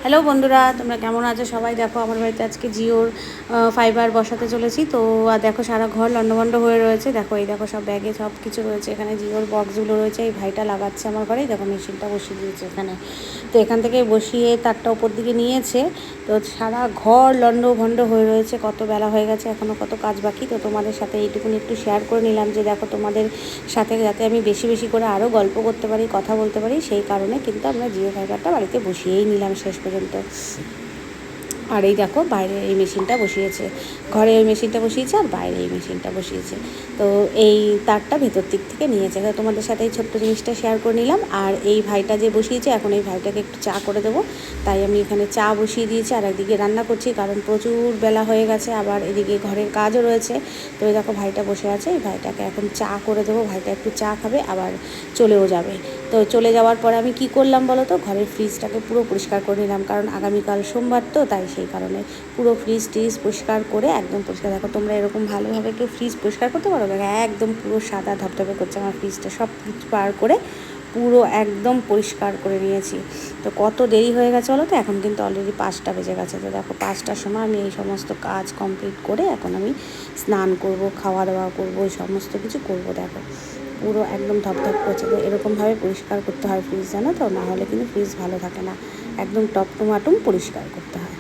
Hello বন্ধুরা, তোমরা কেমন আছো সবাই? দেখো আমার বাড়িতে আজকে জিওর ফাইবার বসাতে চলেছি। তো আর দেখো সারা ঘর লন্ডভন্ড হয়ে রয়েছে। দেখো এই দেখো সব ব্যাগে সব কিছু রয়েছে, এখানে জিওর বক্সগুলো রয়েছে। এই ভাইটা লাগাচ্ছে আমার ঘরে, দেখো মেশিনটা বসিয়ে দিয়েছে এখানে। তো এখান থেকে বসিয়ে তারটা ওপর দিকে নিয়েছে। তো সারা ঘর লন্ডভন্ড হয়ে রয়েছে, কত বেলা হয়ে গেছে, এখনও কত কাজ বাকি। তো তোমাদের সাথে এইটুকুনি একটু শেয়ার করে নিলাম যে দেখো তোমাদের সাথে যাতে আমি বেশি বেশি করে আরও গল্প করতে পারি, কথা বলতে পারি, সেই কারণে কিন্তু আমরা জিও ফাইবারটা বাড়িতে বসিয়েই নিলাম শেষ পর্যন্ত। আর এই দেখো বাইরে এই মেশিনটা বসিয়েছে, ঘরে ওই মেশিনটা বসিয়েছে আর বাইরে এই মেশিনটা বসিয়েছে। তো এই তারটা ভেতর দিক থেকে নিয়েছে। তো তোমাদের সাথে এই ছোট্ট জিনিসটা শেয়ার করে নিলাম। আর এই ভাইটা যে বসিয়েছে, এখন এই ভাইটাকে একটু চা করে দেবো, তাই আমি এখানে চা বসিয়ে দিয়েছি। আর একদিকে রান্না করছি, কারণ প্রচুর বেলা হয়ে গেছে, আবার এদিকে ঘরের কাজও রয়েছে। তো এই দেখো ভাইটা বসে আছে, এই ভাইটাকে এখন চা করে দেবো। ভাইটা একটু চা খাবে, আবার চলেও যাবে। তো চলে যাওয়ার পরে আমি কি করলাম বলো তো, ঘরের ফ্রিজটাকে পুরো পরিষ্কার করে নিলাম, কারণ আগামীকাল সোমবার, তো তাই সেই কারণে পুরো ফ্রিজ ট্রিজ পরিষ্কার করে একদম পরিষ্কার। দেখো তোমরা এরকম ভালোভাবে কেউ ফ্রিজ পরিষ্কার করতে পারো? একদম পুরো সাদা ধপধপে করছে আমার ফ্রিজটা, সব কিছু পার করে পুরো একদম পরিষ্কার করে নিয়েছি। তো কত দেরি হয়ে গেছে বলো তো, এখন কিন্তু অলরেডি 5টা বেজে গেছে। তো দেখো 5টার সময় আমি এই সমস্ত কাজ কমপ্লিট করে এখন আমি স্নান করব, খাওয়া দাওয়া করব, এই সমস্ত কিছু করব। দেখো পুরো একদম ধপধপ করছে। তো এরকমভাবে পরিষ্কার করতে হয় ফ্রিজ, জানো তো, না হলে কিন্তু ফ্রিজ ভালো থাকে না, একদম টপটমাটম পরিষ্কার করতে হয়।